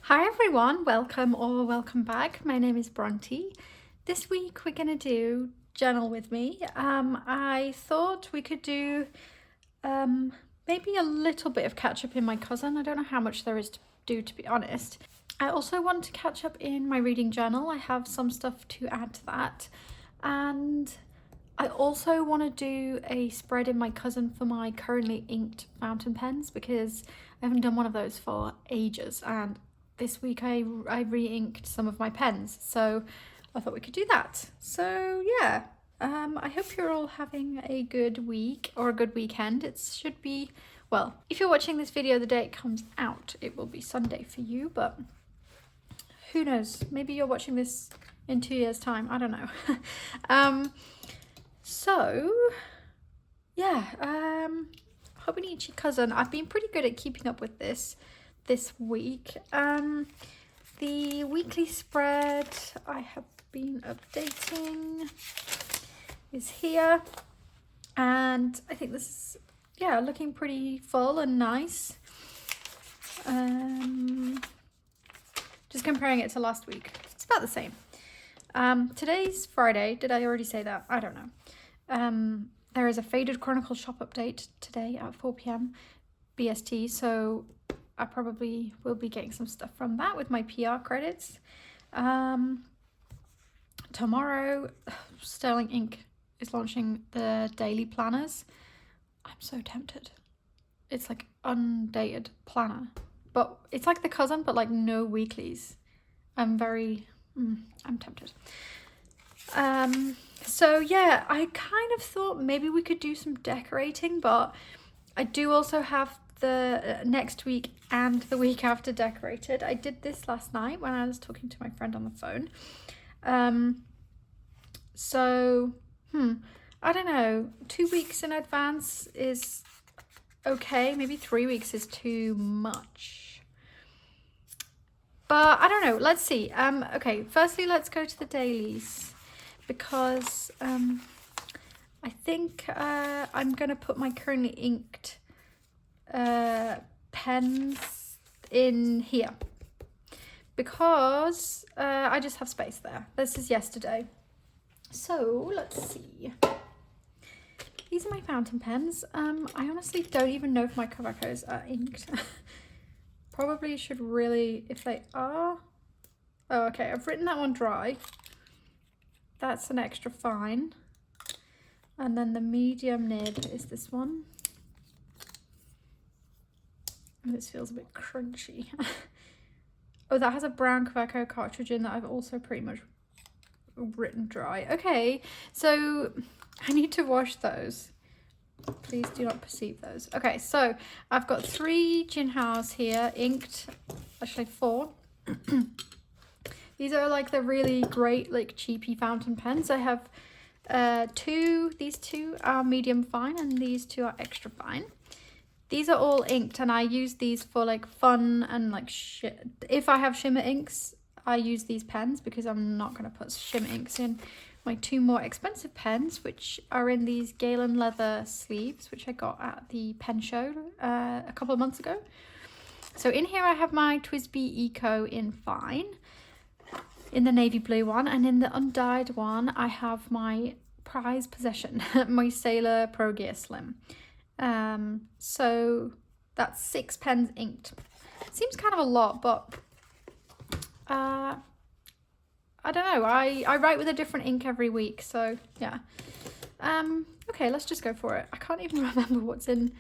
Hi everyone, welcome or welcome back. My name is Bronte. This week we're going to do Journal With Me. I thought we could do maybe a little bit of catch up in my cousin. I don't know how much there is to do, to be honest. I also want to catch up in my reading journal. I have some stuff to add to that. And I also want to do a spread in my cousin for my currently inked fountain pens because I haven't done one of those for ages, and this week I re-inked some of my pens, so I thought we could do that. So yeah, I hope you're all having a good week or a good weekend. It should be, well, if you're watching this video the day it comes out, it will be Sunday for you, but who knows, maybe you're watching this in 2 years time, I don't know. So yeah, Hobonichi cousin, I've been pretty good at keeping up with this week. The weekly spread I have been updating is here, and I think this is, yeah, looking pretty full and nice. Just comparing it to last week, it's about the same. Today's Friday. Did I already say that? I don't know. There is a Faded Chronicle shop update today at 4 p.m. BST, so I probably will be getting some stuff from that with my PR credits. Tomorrow, Sterling Ink is launching the daily planners. I'm so tempted. It's like undated planner, but it's like the cousin, but like no weeklies. I'm tempted. So yeah, I kind of thought maybe we could do some decorating, but I do also have the next week and the week after decorated. I did this last night when I was talking to my friend on the phone. So I don't know, 2 weeks in advance is okay, maybe 3 weeks is too much, but I don't know, let's see. Okay, firstly let's go to the dailies, because I think I'm gonna put my currently inked pens in here because I just have space there. This is yesterday. So let's see. These are my fountain pens. I honestly don't even know if my Kavakos are inked. Probably should really, if they are. Oh, okay, I've written that one dry. That's an extra fine. And then the medium nib is this one. This feels a bit crunchy. Oh, that has a brown Quaco cartridge in that I've also pretty much written dry. Okay, so I need to wash those. Please do not perceive those. Okay, so I've got 3 Jinhaos here, inked, actually 4. These are like the really great, like cheapy fountain pens. I have 2, these 2 are medium fine and these 2 are extra fine. These are all inked, and I use these for like fun and like if I have shimmer inks, I use these pens because I'm not going to put shimmer inks in my 2 more expensive pens, which are in these Galen leather sleeves, which I got at the pen show a couple of months ago. So in here I have my TWSBI Eco in fine, in the navy blue one, and in the undyed one I have my prized possession, my Sailor Pro Gear Slim. So that's 6 pens inked. Seems kind of a lot, but I don't know, I write with a different ink every week, so yeah. Okay, let's just go for it. I can't even remember what's in.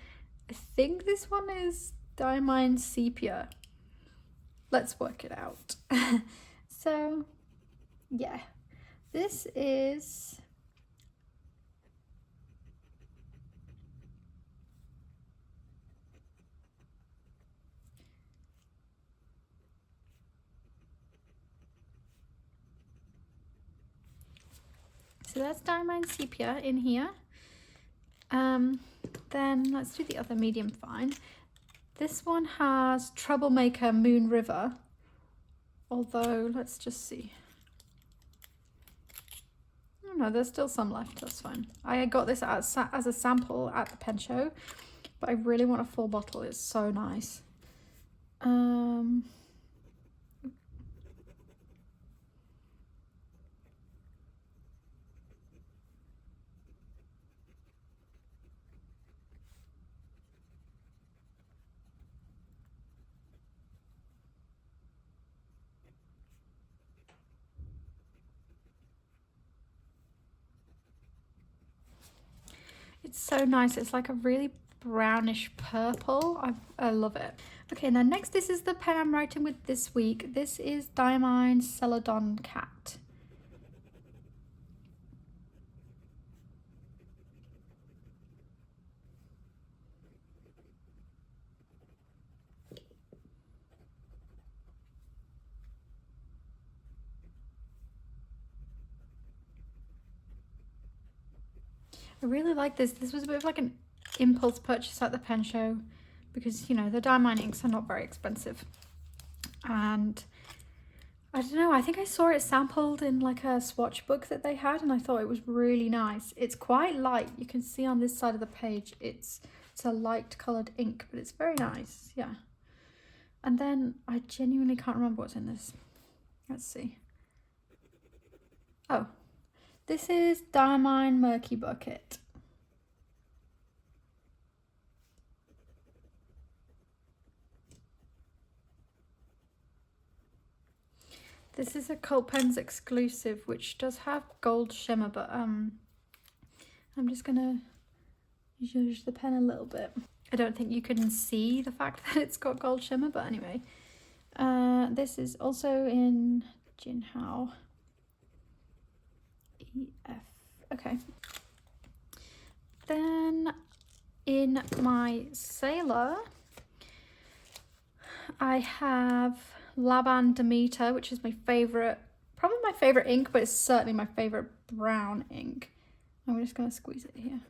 I think this one is Diamine Sepia. Let's work it out. So yeah, this is that's Diamine Sepia in here. Then let's do the other medium fine. This one has Troublemaker Moon River, although let's just see. Oh no, there's still some left, that's fine. I got this as a sample at the pen show, but I really want a full bottle. It's so nice. It's so nice. It's like a really brownish purple. I love it. Okay, now next, this is the pen I'm writing with this week. This is Diamine Celadon Cat. I really like this. This was a bit of like an impulse purchase at the pen show because, you know, the Diamine inks are not very expensive. And I don't know, I think I saw it sampled in like a swatch book that they had, and I thought it was really nice. It's quite light. You can see on this side of the page, it's a light coloured ink, but it's very nice, yeah. And then I genuinely can't remember what's in this. Let's see. Oh, this is Diamine Murky Bucket. This is a Cult Pens exclusive, which does have gold shimmer, but I'm just gonna zhuzh the pen a little bit. I don't think you can see the fact that it's got gold shimmer, but anyway. This is also in Jinhao. EF. Okay. Then in my Sailor, I have Laban Demeter, which is my favourite, probably my favourite ink, but it's certainly my favourite brown ink. I'm just going to squeeze it here.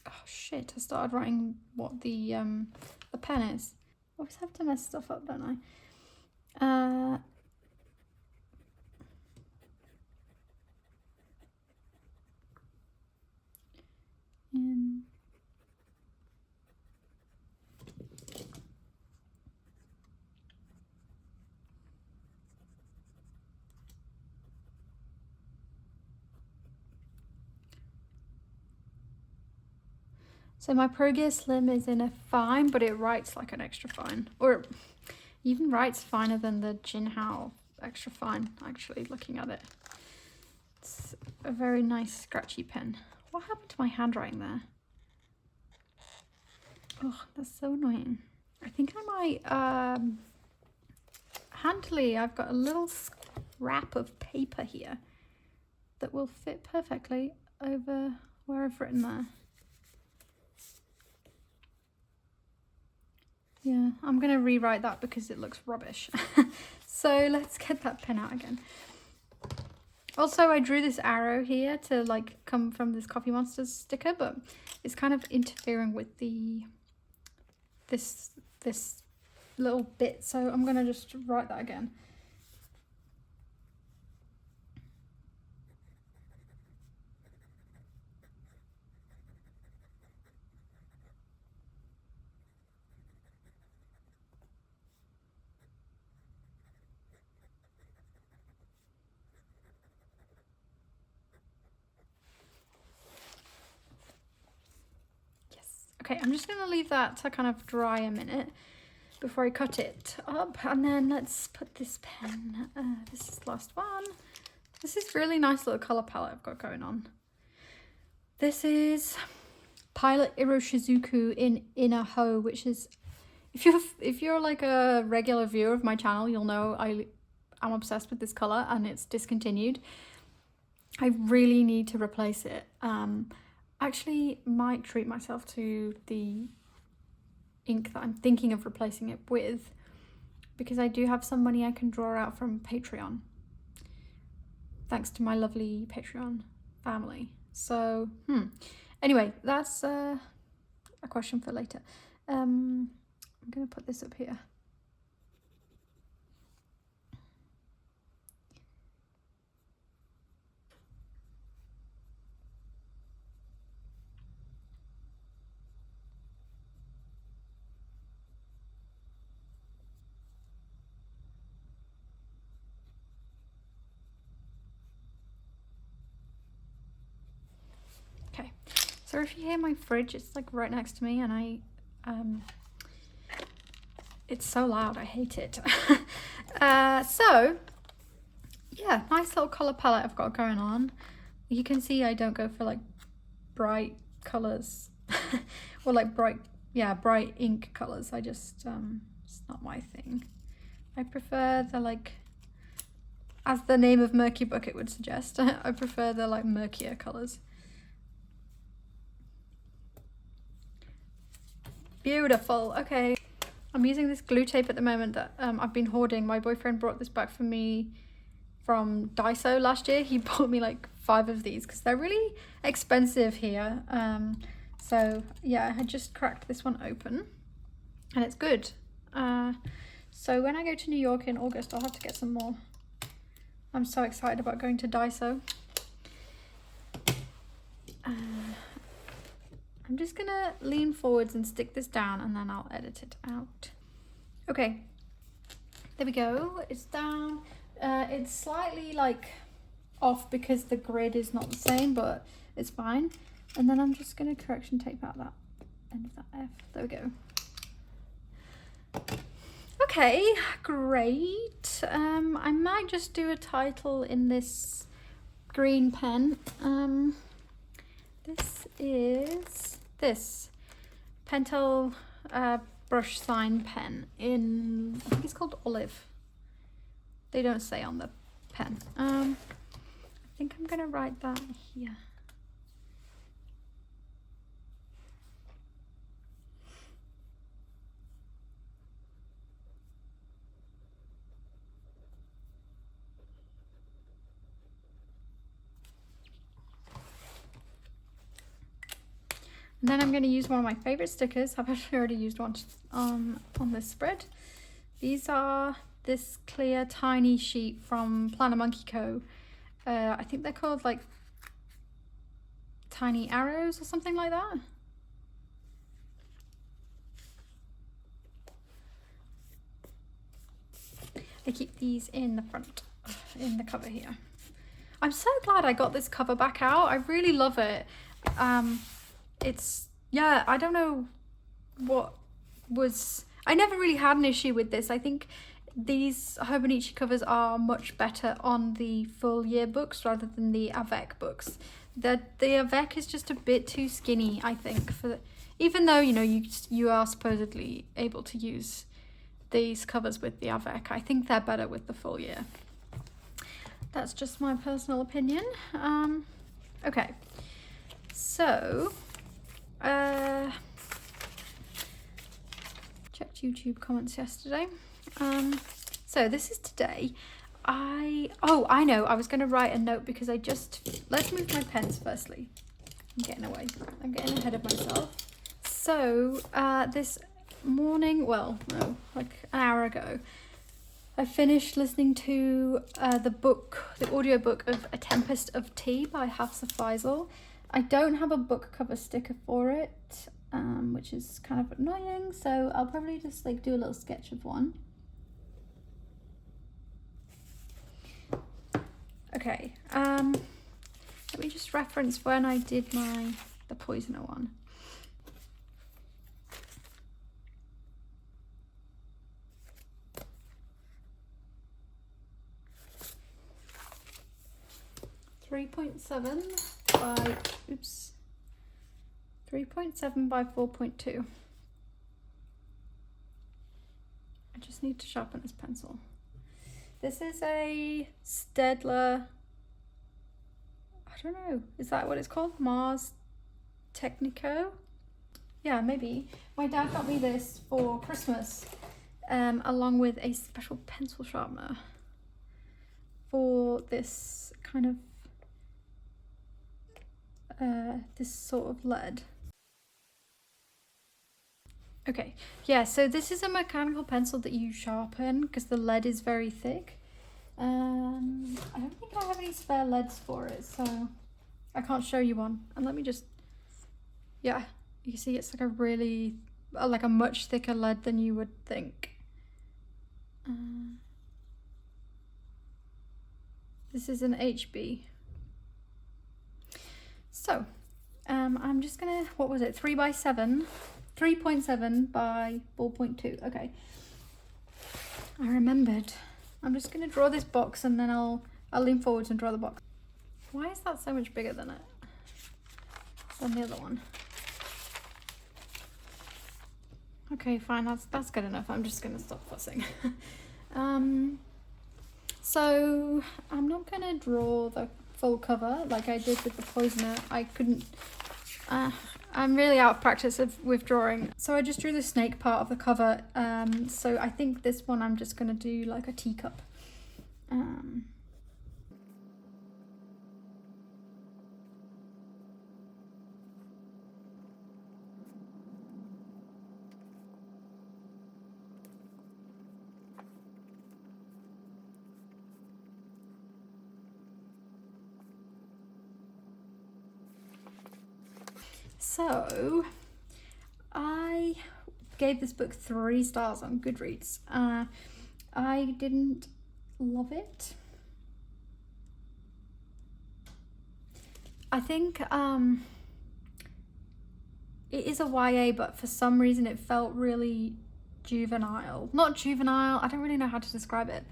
Oh shit, I started writing what the pen is. I always have to mess stuff up, don't I? So my Pro Gear Slim is in a fine, but it writes like an extra fine, or even writes finer than the Jinhao extra fine, actually, looking at it. It's a very nice scratchy pen. What happened to my handwriting there? Oh, that's so annoying. I think I might, handily, I've got a little scrap of paper here that will fit perfectly over where I've written there. Yeah, I'm going to rewrite that because it looks rubbish. So let's get that pen out again. Also, I drew this arrow here to like come from this Coffee Monsters sticker, but it's kind of interfering with the this little bit. So I'm going to just write that again. Okay, I'm just going to leave that to kind of dry a minute before I cut it up, and then let's put this pen, this is the last one. This is really nice little colour palette I've got going on. This is Pilot Iroshizuku in Inner Ho, which is, if you're like a regular viewer of my channel, you'll know I'm obsessed with this colour and it's discontinued. I really need to replace it. Actually might treat myself to the ink that I'm thinking of replacing it with, because I do have some money I can draw out from Patreon, thanks to my lovely Patreon family. So anyway, that's a question for later. I'm gonna put this up here. Okay, so if you hear my fridge, it's like right next to me, and it's so loud, I hate it. So yeah, nice little colour palette I've got going on. You can see I don't go for like bright colours or like bright ink colours. I just, it's not my thing. I prefer the like, as the name of Murky Bucket would suggest, I prefer the like murkier colours. Beautiful, okay. I'm using this glue tape at the moment that I've been hoarding. My boyfriend brought this back for me from Daiso last year. He bought me like 5 of these because they're really expensive here. So yeah, I just cracked this one open and it's good. So when I go to New York in August, I'll have to get some more. I'm so excited about going to Daiso. I'm just gonna lean forwards and stick this down and then I'll edit it out. Okay, there we go, it's down. It's slightly like off because the grid is not the same, but it's fine. And then I'm just gonna correction tape out that end of that F. There we go. Okay, great. I might just do a title in this green pen. This is this Pentel brush sign pen in, I think it's called Olive. They don't say on the pen. I think I'm gonna write that here. And then I'm going to use one of my favorite stickers. I've actually already used one on this spread. These are this clear tiny sheet from Planner Monkey Co. I think they're called like tiny arrows or something like that. I keep these in the front, in the cover here. I'm so glad I got this cover back out. I really love it. It's, yeah, I don't know what was, I never really had an issue with this. I think these Hobonichi covers are much better on the full year books rather than the Avec books. The Avec is just a bit too skinny, I think, for even though, you know, you are supposedly able to use these covers with the Avec. I think they're better with the full year. That's just my personal opinion. Okay, so checked YouTube comments yesterday. So this is today. I know, I was going to write a note because let's move my pens firstly. I'm getting away. I'm getting ahead of myself. So this morning, well, no, like an hour ago, I finished listening to the audiobook of A Tempest of Tea by Hafsa Faisal. I don't have a book cover sticker for it, which is kind of annoying, so I'll probably just like do a little sketch of one. Okay, let me just reference when I did the Poisoner one. by 3.7 by 4.2. I just need to sharpen this pencil. This is a Staedtler, I don't know, is that what it's called? Mars Technico? Yeah, maybe. My dad got me this for Christmas, along with a special pencil sharpener for this kind of this sort of lead. Okay, yeah, so this is a mechanical pencil that you sharpen because the lead is very thick. I don't think I have any spare leads for it, so I can't show you one. And let me just, yeah, you see it's like a really, like a much thicker lead than you would think. This is an HB. So, I'm just gonna, what was it, 3.7 by 4.2, okay. I remembered. I'm just gonna draw this box and then I'll I'll lean forwards and draw the box. Why is that so much bigger than the other one? Okay, fine, that's good enough. I'm just gonna stop fussing. So I'm not gonna draw the full cover like I did with the Poisoner. I couldn't, I'm really out of practice with drawing. So I just drew the snake part of the cover. So I think this one I'm just gonna do like a teacup. So I gave this book 3 stars on Goodreads. I didn't love it. I think it is a YA, but for some reason it felt really juvenile. Not juvenile, I don't really know how to describe it.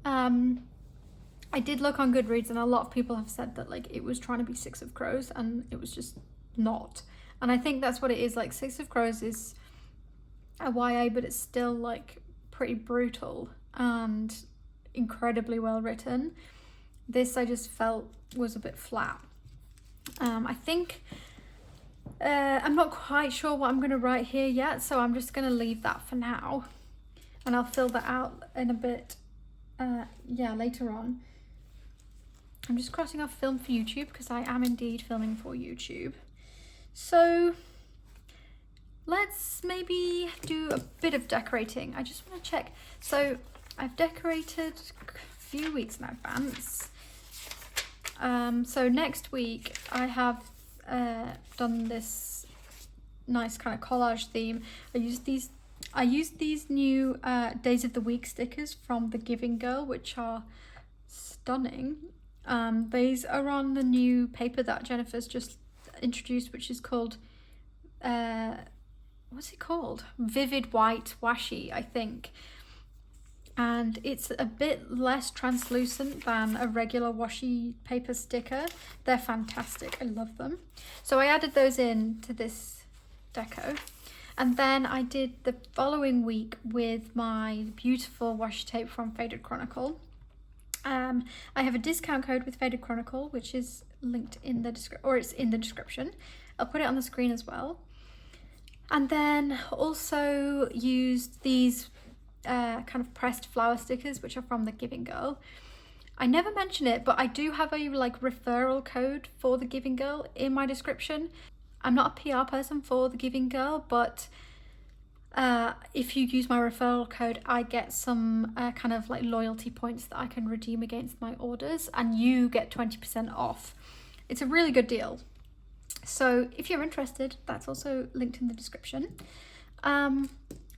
I did look on Goodreads and a lot of people have said that like it was trying to be Six of Crows and it was just not. And I think that's what it is. Like Six of Crows is a YA, but it's still like pretty brutal and incredibly well written. This I just felt was a bit flat. I think I'm not quite sure what I'm going to write here yet, so I'm just going to leave that for now and I'll fill that out in a bit later on. I'm just crossing off film for YouTube because I am indeed filming for YouTube. So let's maybe do a bit of decorating. I just want to check. So I've decorated a few weeks in advance. So next week I have done this nice kind of collage theme. I used these new Days of the Week stickers from The Giving Girl, which are stunning. These are on the new paper that Jennifer's just introduced, which is called what's it called? Vivid White Washi, I think. And it's a bit less translucent than a regular washi paper sticker. They're fantastic, I love them. So I added those in to this deco. And then I did the following week with my beautiful washi tape from Faded Chronicle. I have a discount code with Faded Chronicle, which is linked in the it's in the description. I'll put it on the screen as well. And then also used these kind of pressed flower stickers, which are from The Giving Girl. I never mention it, but I do have a like referral code for The Giving Girl in my description. I'm not a PR person for The Giving Girl, but if you use my referral code, I get some kind of like loyalty points that I can redeem against my orders, and you get 20% off. It's a really good deal. So if you're interested, that's also linked in the description.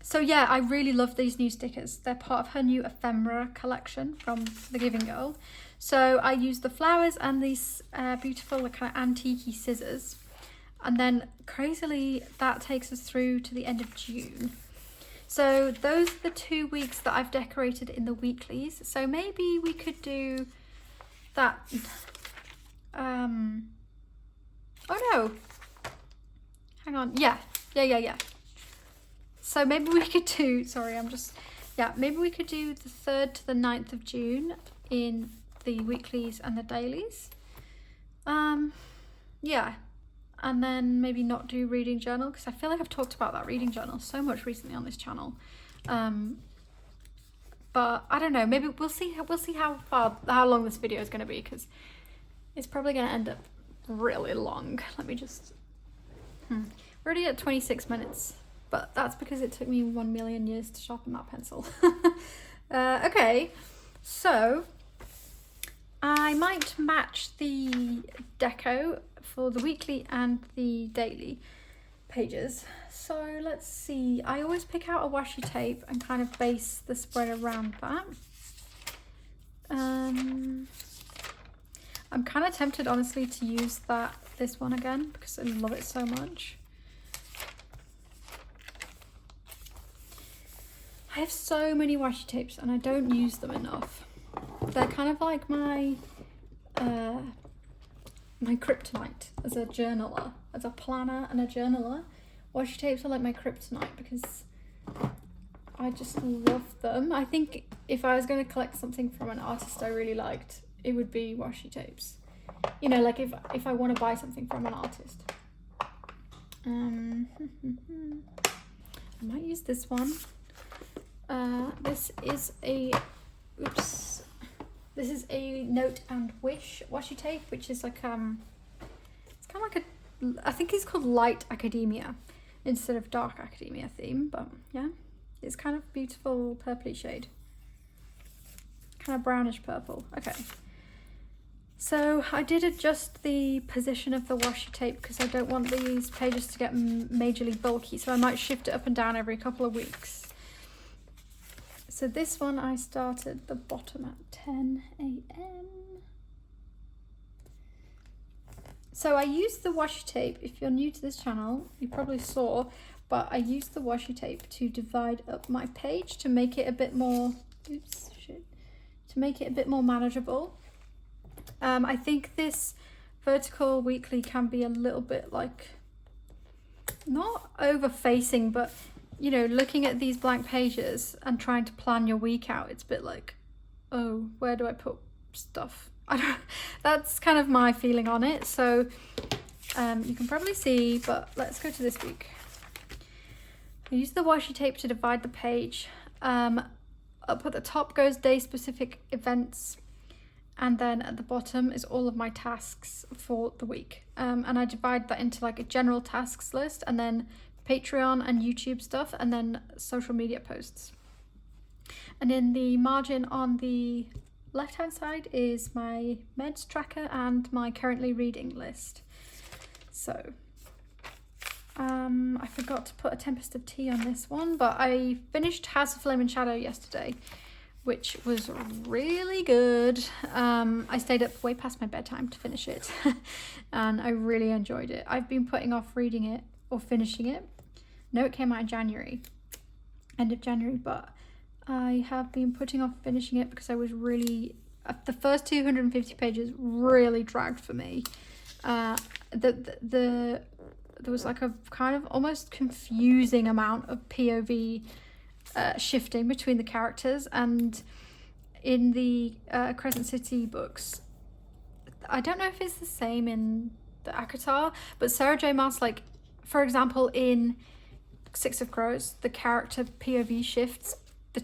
So yeah, I really love these new stickers. They're part of her new ephemera collection from The Giving Girl. So I used the flowers and these beautiful kind of antique-y scissors. And then crazily, that takes us through to the end of June. So those are the 2 weeks that I've decorated in the weeklies. So maybe we could do that. Oh no, hang on. Yeah. So maybe we could do, maybe we could do the 3rd to the 9th of June in the weeklies and the dailies. Yeah. And then maybe not do reading journal, because I feel like I've talked about that reading journal so much recently on this channel. But I don't know, maybe we'll see how long this video is going to be, because it's probably going to end up really long. Let me just we're already at 26 minutes, but that's because it took me 1 million years to sharpen that pencil. Okay, so I might match the deco for the weekly and the daily pages. So let's see, I always pick out a washi tape and kind of base the spread around that. I'm kind of tempted honestly to use this one again because I love it so much. I have so many washi tapes and I don't use them enough. They're kind of like my my kryptonite as a journaler, as a planner and a journaler. Washi tapes are like my kryptonite because I just love them. I think if I was going to collect something from an artist I really liked, it would be washi tapes. You know, like if I want to buy something from an artist. I might use this one. This is a Note and Wish washi tape, which is like it's kind of like I think it's called Light Academia instead of Dark Academia theme, but yeah, it's kind of beautiful purpley shade, kind of brownish purple. Okay, so I did adjust the position of the washi tape because I don't want these pages to get majorly bulky, so I might shift it up and down every couple of weeks. So this one I started the bottom at 10 a.m. So I used the washi tape. If you're new to this channel, you probably saw, but I used the washi tape to divide up my page to make it a bit more, to make it a bit more manageable. I think this vertical weekly can be a little bit like, not over facing, but you know, looking at these blank pages and trying to plan your week out, it's a bit like, oh, where do I put stuff? That's kind of my feeling on it. So you can probably see, but let's go to this week. I use the washi tape to divide the page. Up at the top goes day specific events, and then at the bottom is all of my tasks for the week. And I divide that into like a general tasks list, and then Patreon and YouTube stuff, and then social media posts. And in the margin on the left hand side is my meds tracker and my currently reading list. So I forgot to put a Tempest of Tea on this one, but I finished House of Flame and Shadow yesterday, which was really good. I stayed up way past my bedtime to finish it and I really enjoyed it. I've been putting off reading it or finishing it. No, it came out in January, end of January, but I have been putting off finishing it because I was really, the first 250 pages really dragged for me. There was like a kind of almost confusing amount of POV shifting between the characters, and in the Crescent City books, I don't know if it's the same in the ACOTAR, but Sarah J Maas, like for example in Six of Crows, the character POV shifts, the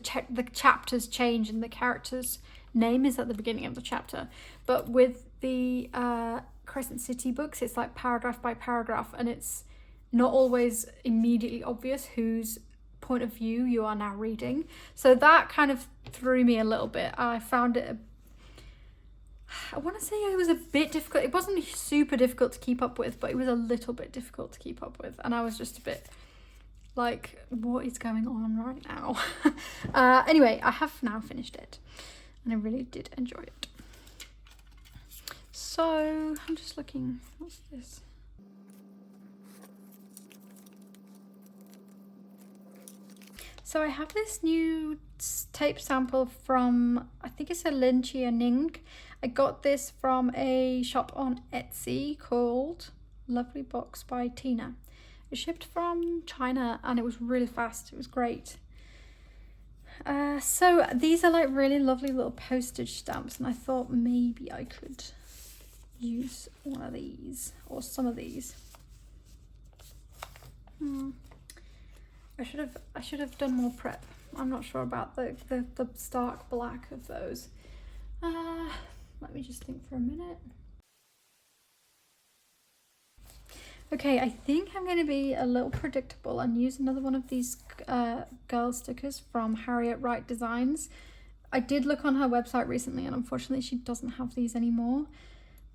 chapters change and the character's name is at the beginning of the chapter. But with the Crescent City books, it's like paragraph by paragraph, and it's not always immediately obvious whose point of view you are now reading. So that kind of threw me a little bit. I found it, I want to say it was a bit difficult. It wasn't super difficult to keep up with, but it was a little bit difficult to keep up with. And I was just a bit like, what is going on right now? Anyway, I have now finished it and I really did enjoy it. So I'm just looking, what's this? So I have this new tape sample from, I think it's a Lin Chia Ning. I got this from a shop on Etsy called Lovely Box by Tina. It shipped from China and it was really fast. It was great. So these are like really lovely little postage stamps, and I thought maybe I could use one of these or some of these. I should have done more prep. I'm not sure about the stark black of those. Let me just think for a minute. Okay, I think I'm going to be a little predictable and use another one of these girl stickers from Harriet Wright Designs. I did look on her website recently and unfortunately she doesn't have these anymore.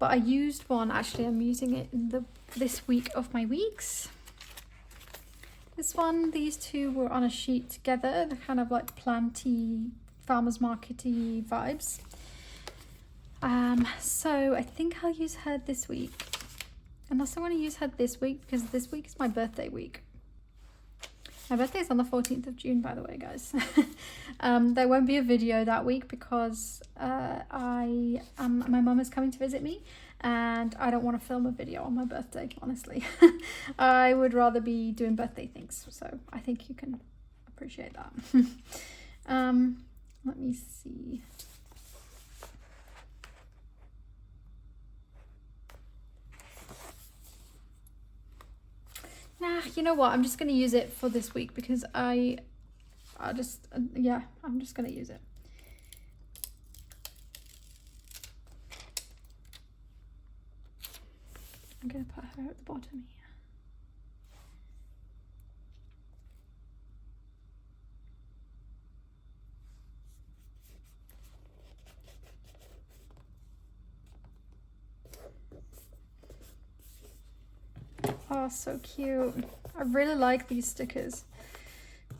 But I used one, actually I'm using it in this week of my weeks. This one, these two were on a sheet together. They're kind of like planty, farmer's markety vibes. So I think I'll use her this week. Unless I want to use her this week, because this week is my birthday week. My birthday's on the 14th of June, by the way, guys. There won't be a video that week because my mum is coming to visit me and I don't want to film a video on my birthday, honestly. I would rather be doing birthday things, so I think you can appreciate that. Let me see. Nah, you know what? I'm just going to use it for this week because I'm just going to use it. I'm going to put her at the bottom here. Oh, so cute. I really like these stickers.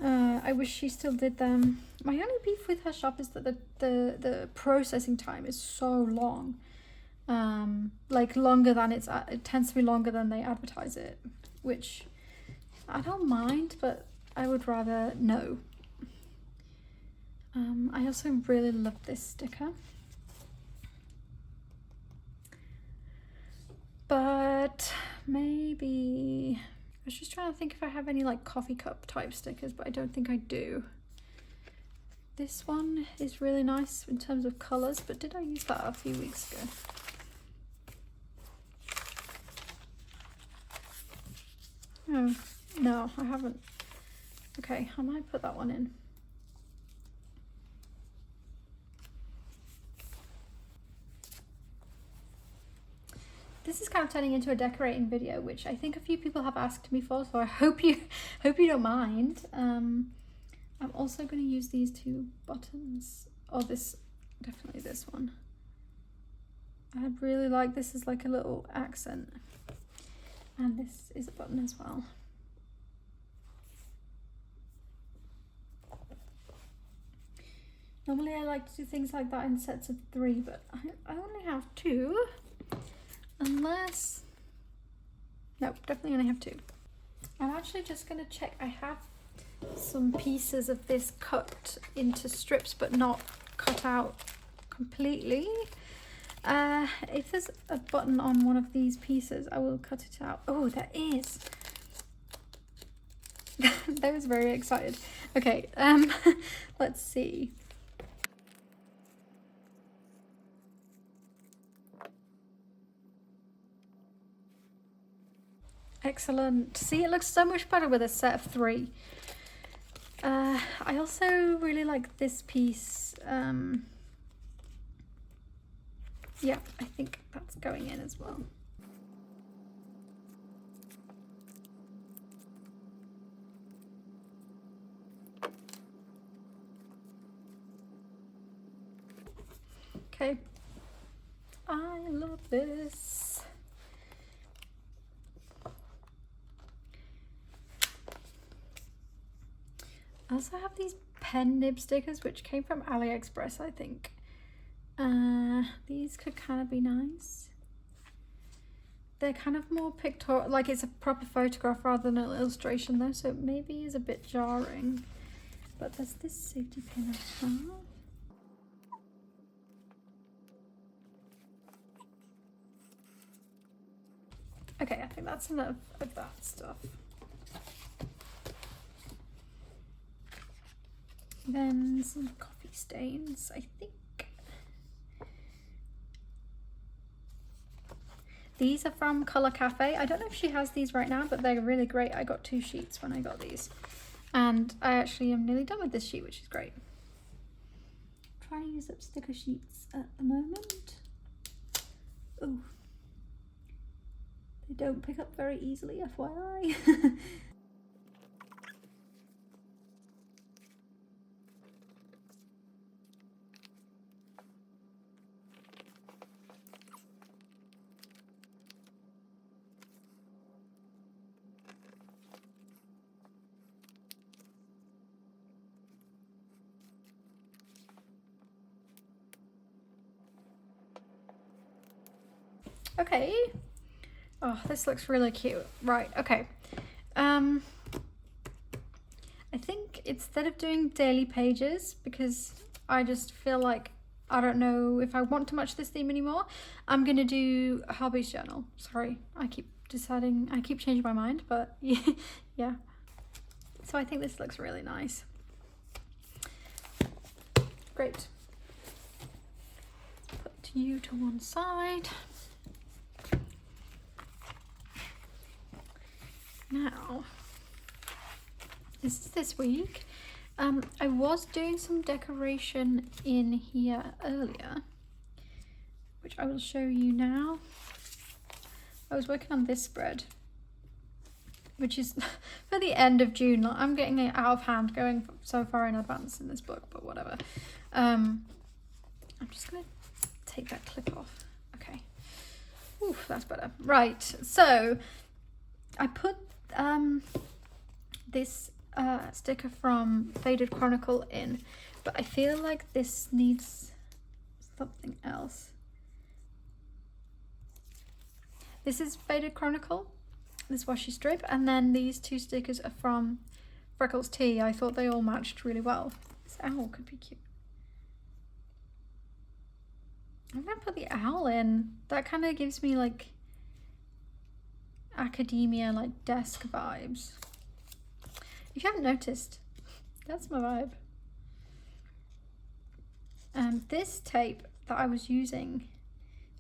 I wish she still did them. My only beef with her shop is that the processing time is so long. Like longer than it tends to be longer than they advertise it, which I don't mind, but I would rather know. I also really love this sticker. But maybe I was just trying to think if I have any like coffee cup type stickers, but I don't think I do. This one is really nice in terms of colors, but did I use that a few weeks ago? Oh, no, I haven't. Okay, I might put that one in. This is kind of turning into a decorating video, which I think a few people have asked me for, so I hope you don't mind. I'm also going to use these two buttons, or definitely this one. I really like this as like a little accent, and this is a button as well. Normally I like to do things like that in sets of 3, but I only have 2. Unless, no, definitely only have 2. I'm actually just going to check. I have some pieces of this cut into strips, but not cut out completely. If there's a button on one of these pieces, I will cut it out. Oh, there is. I was very excited. Okay, let's see. Excellent. See, it looks so much better with a set of 3. I also really like this piece. Yeah, I think that's going in as well. Okay. I love this. I also have these pen nib stickers, which came from AliExpress, I think. These could kind of be nice. They're kind of more pictorial, like it's a proper photograph rather than an illustration though, so it maybe is a bit jarring. But there's this safety pin I have. Okay, I think that's enough of that stuff. Then some coffee stains, I think. These are from Colour Cafe. I don't know if she has these right now, but they're really great. I got 2 sheets when I got these. And I actually am nearly done with this sheet, which is great. I'm trying to use up sticker sheets at the moment. Oh. They don't pick up very easily, FYI. Okay. Oh, this looks really cute. Right, okay. instead of doing daily pages, because I just feel like I don't know if I want to match this theme anymore, I'm gonna do a hobbies journal. Sorry, I keep changing my mind, but yeah. So I think this looks really nice. Great. Put you to one side. Now, this week. I was doing some decoration in here earlier, which I will show you now. I was working on this spread, which is for the end of June. I'm getting it out of hand, going so far in advance in this book, but whatever. I'm just gonna take that clip off. Okay. Oof, that's better. Right, so I put this sticker from Faded Chronicle in, but I feel like this needs something else. This is Faded Chronicle, this washi strip, and then these two stickers are from Freckles Tea. I thought they all matched really well. This owl could be cute. I'm gonna put the owl in. That kind of gives me like academia, like desk vibes. If you haven't noticed, that's my vibe. This tape that I was using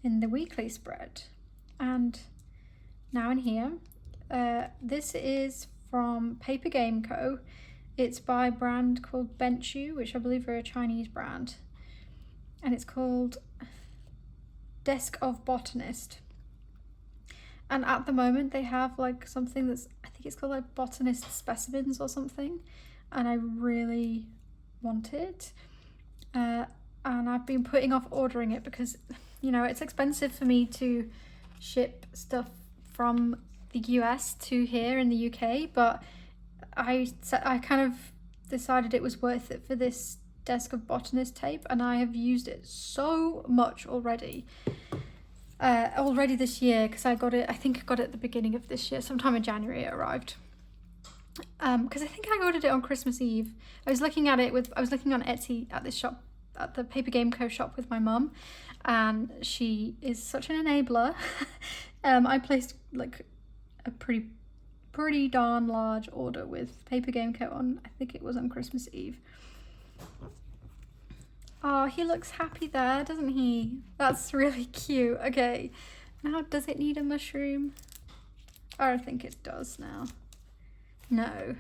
in the weekly spread and now in here, this is from Paper Game Co. It's by a brand called Benchu, which I believe are a Chinese brand, and it's called Desk of Botanist. And at the moment they have like something that's, I think it's called like Botanist Specimens or something, and I really want it. And I've been putting off ordering it because, you know, it's expensive for me to ship stuff from the US to here in the UK, but I kind of decided it was worth it for this Desk of Botanist tape, and I have used it so much already. Already this year, because I think I got it at the beginning of this year, sometime in January it arrived. Because I think I ordered it on Christmas Eve. I was looking on Etsy at this shop, at the Paper Game Co shop with my mum, and she is such an enabler. I placed like a pretty darn large order with Paper Game Co on, I think it was on Christmas Eve. Oh, he looks happy there, doesn't he? That's really cute. Okay, now does it need a mushroom? I don't think it does now. No.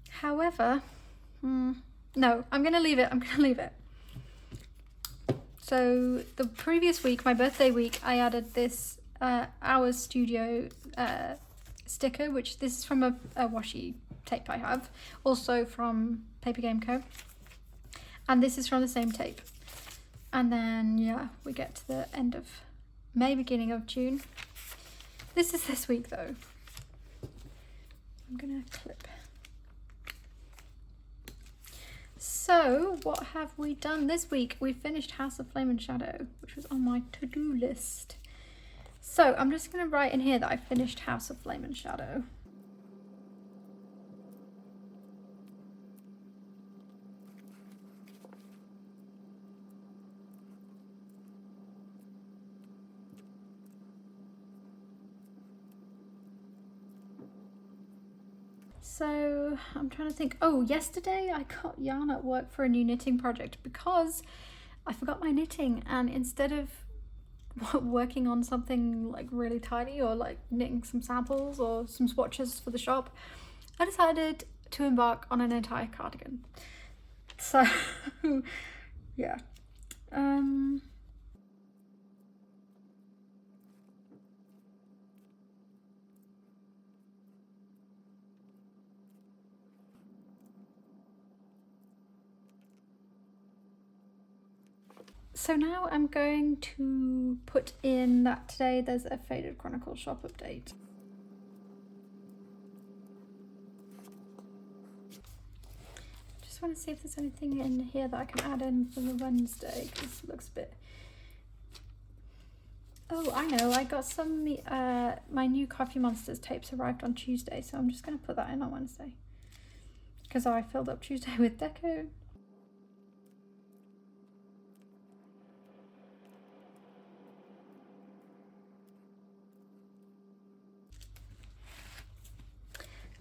However, no, I'm gonna leave it. So the previous week, my birthday week, I added this Hours Studio sticker, which this is from a washi tape I have, also from Paper Game Co. And this is from the same tape. And then, yeah, we get to the end of May, beginning of June. This is this week, though. I'm gonna clip. So, what have we done this week? We finished House of Flame and Shadow, which was on my to-do list. So, I'm just gonna write in here that I finished House of Flame and Shadow. So I'm trying to think. Oh, yesterday I got yarn at work for a new knitting project because I forgot my knitting, and instead of working on something like really tiny or like knitting some samples or some swatches for the shop, I decided to embark on an entire cardigan. So yeah. So now I'm going to put in that today there's a Faded Chronicle shop update. Just want to see if there's anything in here that I can add in for the Wednesday, because it looks a bit... Oh, I know, I got some, my new Coffee Monsters tapes arrived on Tuesday, so I'm just going to put that in on Wednesday. because I filled up Tuesday with deco.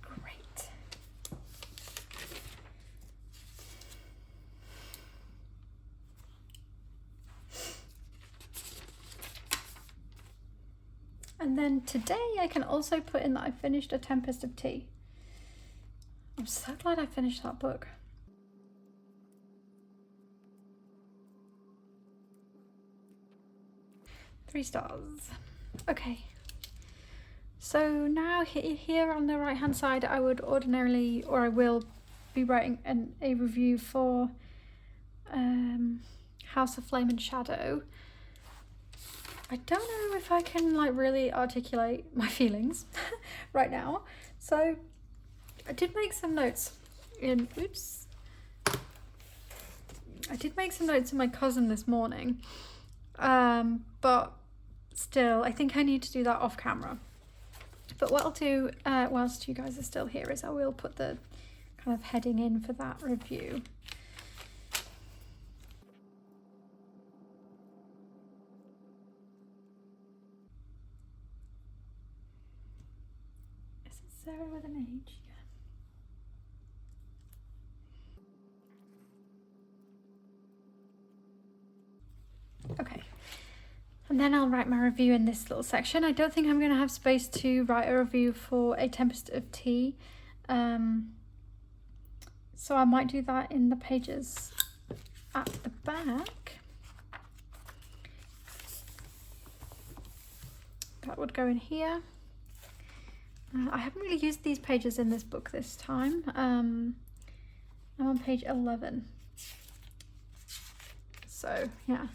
Great. And then today I can also put in that I finished A Tempest of Tea. I'm so glad I finished that book. Three stars. Okay. So now here on the right hand side I would ordinarily, or I will be writing a review for House of Flame and Shadow. I don't know if I can like really articulate my feelings right now. So I did make some notes in, I did make some notes in my cousin this morning. But still, I think I need to do that off camera. But what I'll do whilst you guys are still here is I will put the kind of heading in for that review. Is it Sarah with an H? Yeah. Okay. And then I'll write my review in this little section. I don't think I'm going to have space to write a review for A Tempest of Tea. So I might do that in the pages at the back. That would go in here. I haven't really used these pages in this book this time. I'm on page 11. So, yeah.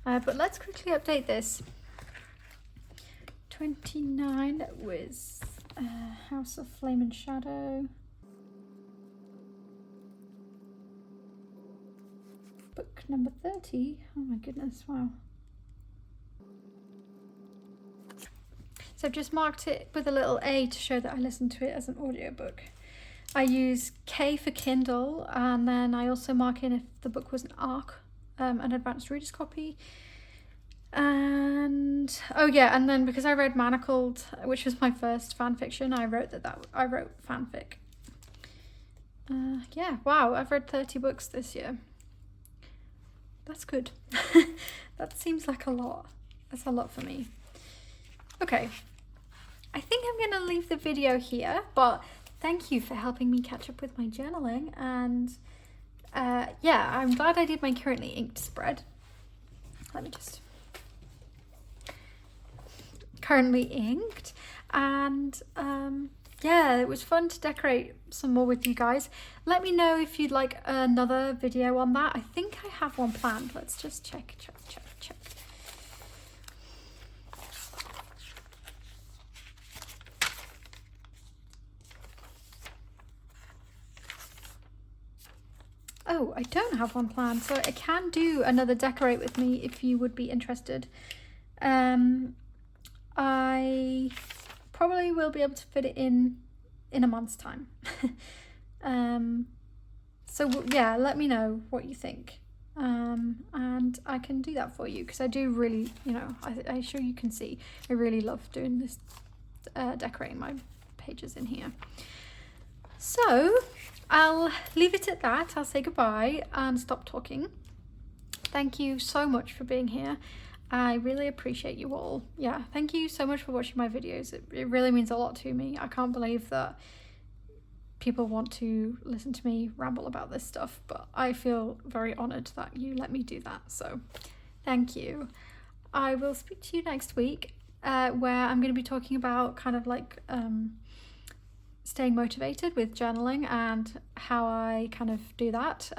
But let's quickly update this. 29 was House of Flame and Shadow. Book number 30. Oh my goodness, wow. So I've just marked it with a little A to show that I listened to it as an audiobook. I use K for Kindle, and then I also mark in if the book was an ARC. An advanced reader's copy. And oh yeah, and then because I read Manacled, which was my first fan fiction, I wrote I wrote fanfic. Yeah, wow, I've read 30 books this year. That's good. That seems like a lot. That's a lot for me. Okay, I think I'm gonna leave the video here, but thank you for helping me catch up with my journaling, and yeah, I'm glad I did my currently inked spread. Let me just... Currently inked, and yeah, it was fun to decorate some more with you guys. Let me know if you'd like another video on that. I think I have one planned. Let's just check. Oh, I don't have one planned, so I can do another decorate with me if you would be interested. I probably will be able to fit it in a month's time. So yeah, let me know what you think, and I can do that for you, because I do really, you know, I'm sure you can see I really love doing this, decorating my pages in here. So I'll leave it at that. I'll say goodbye and stop talking. Thank you so much for being here. I really appreciate you all. Yeah, thank you so much for watching my videos. It really means a lot to me. I can't believe that people want to listen to me ramble about this stuff, but I feel very honoured that you let me do that. So thank you. I will speak to you next week, where I'm going to be talking about kind of like staying motivated with journaling and how I kind of do that.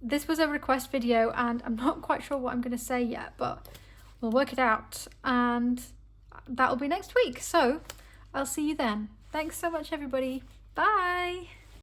This was a request video and I'm not quite sure what I'm going to say yet, but we'll work it out, and that'll be next week. So I'll see you then. Thanks so much, everybody. Bye.